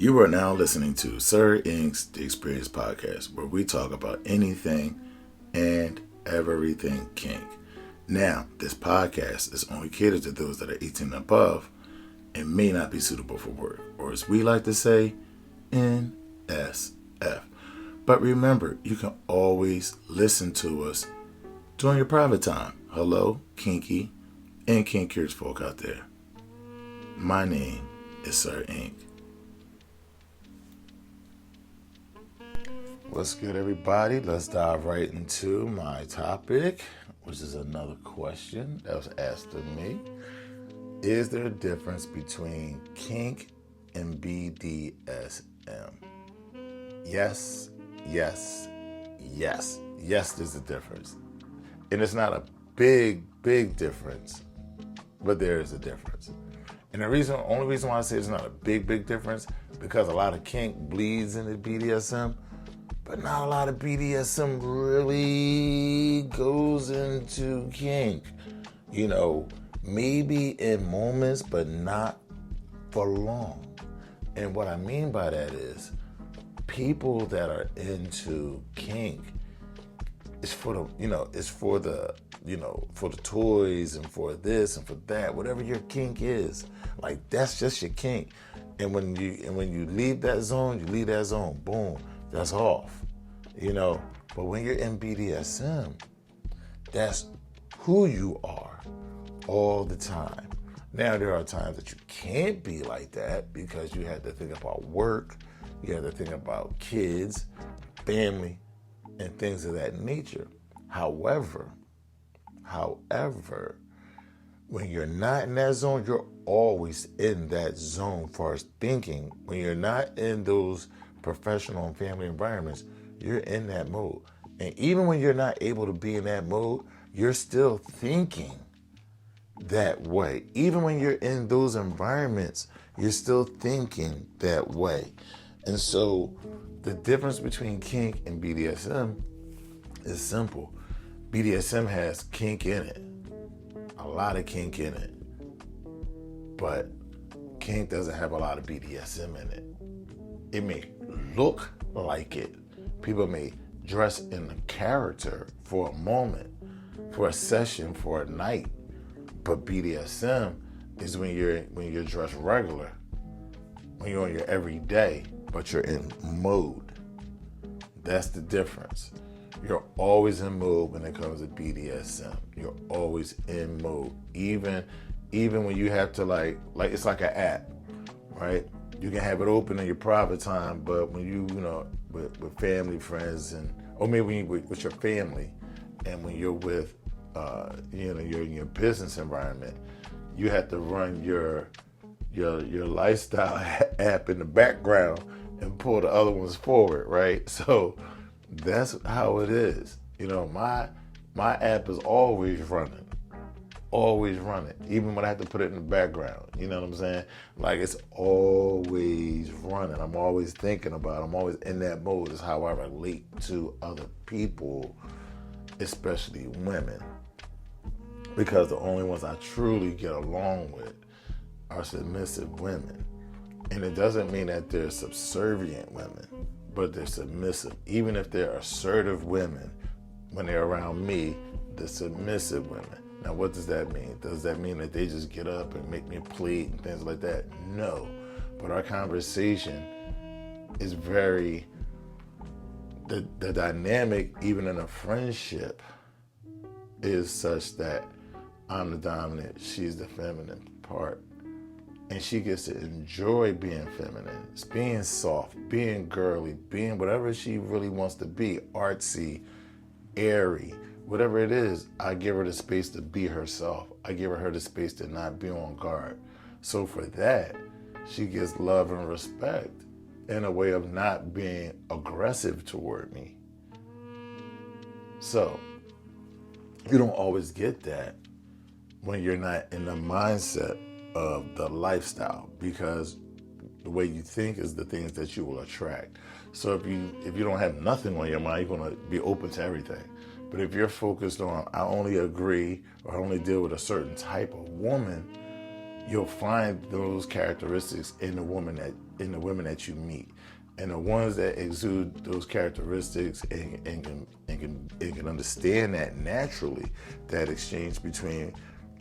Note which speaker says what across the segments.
Speaker 1: You are now listening to Sir Ink's The Experience Podcast, where we talk about anything and everything kink. Now, this podcast is only catered to those that are 18 and above and may not be suitable for work, or as we like to say, NSF. But remember, you can always listen to us during your private time. Hello, kinky and kinkiers folk out there. My name is Sir Ink. What's good, everybody? Let's dive right into my topic, which is another question that was asked of me. Is there a difference between kink and BDSM? Yes, yes, yes. Yes, there's a difference. And it's not a big difference, but there is a difference. And the only reason why I say it's not a big difference, because a lot of kink bleeds into BDSM, but not a lot of BDSM really goes into kink. You know, maybe in moments, but not for long. And what I mean by that is, people that are into kink, it's for the toys and for this and for that, whatever your kink is. Like, that's just your kink. And when you leave that zone, boom, that's off. But when you're in BDSM, that's who you are all the time. Now, there are times that you can't be like that because you have to think about work, you have to think about kids, family, and things of that nature. However, when you're not in that zone, you're always in that zone as far as thinking. When you're not in those professional and family environments, you're in that mode. And even when you're not able to be in that mode, you're still thinking that way. Even when you're in those environments, you're still thinking that way. And so the difference between kink and BDSM is simple. BDSM has kink in it, a lot of kink in it, but kink doesn't have a lot of BDSM in it. It may look like it. People may dress in the character for a moment, for a session, for a night, but BDSM is when you're dressed regular, when you're on your everyday, but you're in mode. That's the difference. You're always in mode when it comes to BDSM. You're always in mode. Even when you have to like it's like an app, right? You can have it open in your private time, but when you with family, friends, or maybe when you with your family, and when you're with you're in your business environment, you have to run your lifestyle app in the background and pull the other ones forward, right? So that's how it is. My app is always running, even when I have to put it in the background. You know what I'm saying? Like, it's always running. I'm always thinking about it. I'm always in that mode. It's how I relate to other people, especially women, because the only ones I truly get along with are submissive women. And it doesn't mean that they're subservient women, but they're submissive. Even if they're assertive women, when they're around me, they're submissive women. Now, what does that mean? Does that mean that they just get up and make me plead and things like that? No. But our conversation is the dynamic, even in a friendship, is such that I'm the dominant, she's the feminine part. And she gets to enjoy being feminine, being soft, being girly, being whatever she really wants to be, artsy, airy, whatever it is. I give her the space to be herself. I give her the space to not be on guard. So for that, she gets love and respect in a way of not being aggressive toward me. So you don't always get that when you're not in the mindset of the lifestyle, because the way you think is the things that you will attract. So if you don't have nothing on your mind, you're going to be open to everything. But if you're focused on, I only agree or I only deal with a certain type of woman, you'll find those characteristics in the women that you meet. And the ones that exude those characteristics and can understand that naturally, that exchange between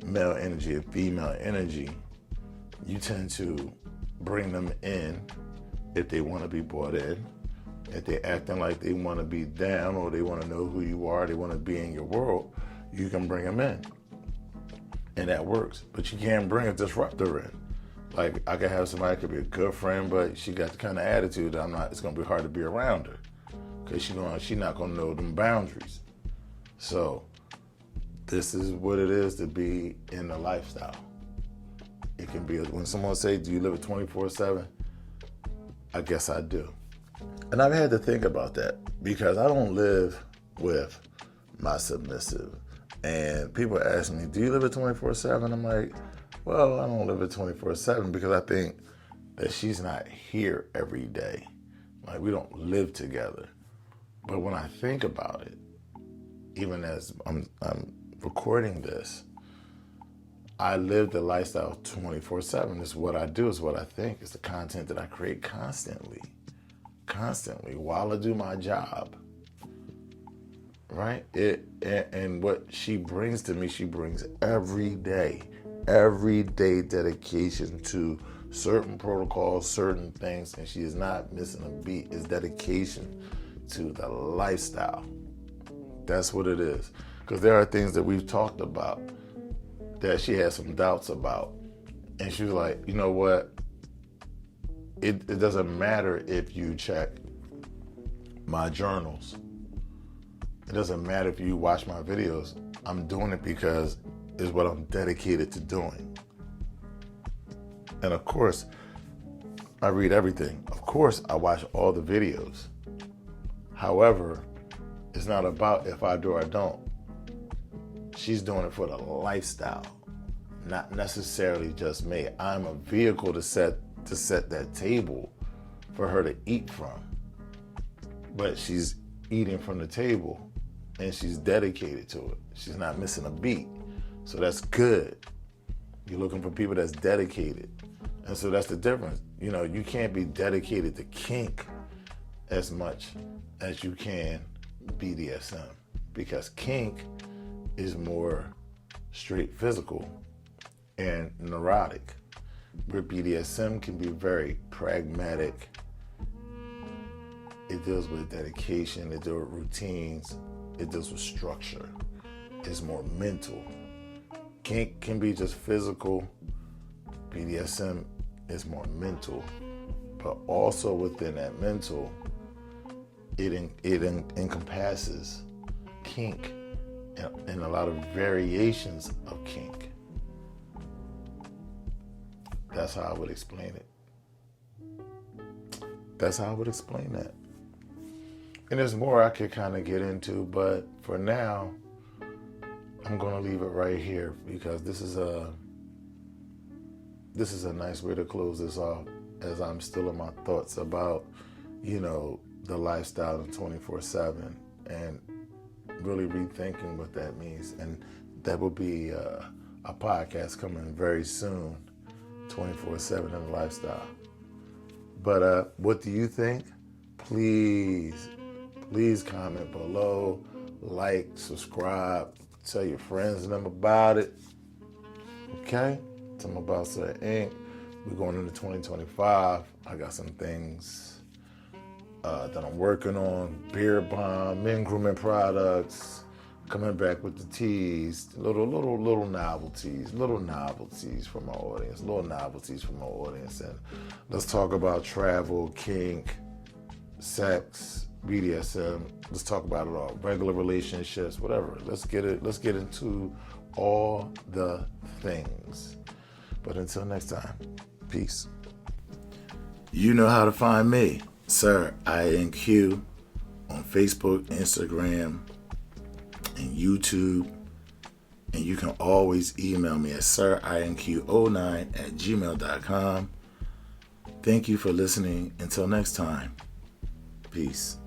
Speaker 1: male energy and female energy, you tend to bring them in if they want to be brought in. If they're acting like they want to be down or they want to know who you are, they want to be in your world, you can bring them in. And that works. But you can't bring a disruptor in. Like, I could have somebody could be a good friend, but she got the kind of attitude that it's going to be hard to be around her. Because she's not going to know them boundaries. So, this is what it is to be in the lifestyle. It can be, when someone say, do you live it 24/7? I guess I do. And I've had to think about that because I don't live with my submissive. And people ask me, do you live it 24/7? I'm like, well, I don't live it 24/7 because I think that she's not here every day. Like, we don't live together. But when I think about it, even as I'm recording this, I live the lifestyle 24/7. It's what I do. It's what I think. It's the content that I create constantly while I do my job. Right? And what she brings to me, she brings everyday dedication to certain protocols, certain things, and she is not missing a beat. It's dedication to the lifestyle. That's what it is. Because there are things that we've talked about that she had some doubts about. And she was like, you know what? It doesn't matter if you check my journals. It doesn't matter if you watch my videos. I'm doing it because it's what I'm dedicated to doing. And of course, I read everything. Of course, I watch all the videos. However, it's not about if I do or I don't. She's doing it for the lifestyle, not necessarily just me. I'm a vehicle to set that table for her to eat from. But she's eating from the table and she's dedicated to it. She's not missing a beat. So that's good. You're looking for people that's dedicated. And so that's the difference. You know, you can't be dedicated to kink as much as you can BDSM, because kink is more straight physical and neurotic, where BDSM can be very pragmatic. It deals with dedication, it deals with routines, it deals with structure. It's more mental. Kink can be just physical. BDSM is more mental. But also within that mental, it encompasses kink and a lot of variations of kink. That's how I would explain it. That's how I would explain that. And there's more I could kind of get into, but for now, I'm going to leave it right here because this is a nice way to close this off, as I'm still in my thoughts about, you know, the lifestyle in 24/7 and really rethinking what that means. And that will be a podcast coming very soon, 24/7 in the lifestyle. But what do you think? Please comment below, like, subscribe, tell your friends and them about it. Okay? Tell them about Sir Inc. We're going into 2025. I got some things that I'm working on. Beer bomb, men grooming products, coming back with the teas, little novelties for my audience, And let's talk about travel, kink, sex, BDSM. Let's talk about it all. Regular relationships, whatever. Let's get into all the things. But until next time, peace. You know how to find me, Sir INQ, on Facebook, Instagram, and YouTube. And you can always email me at sirinq09@gmail.com. Thank you for listening. Until next time, peace.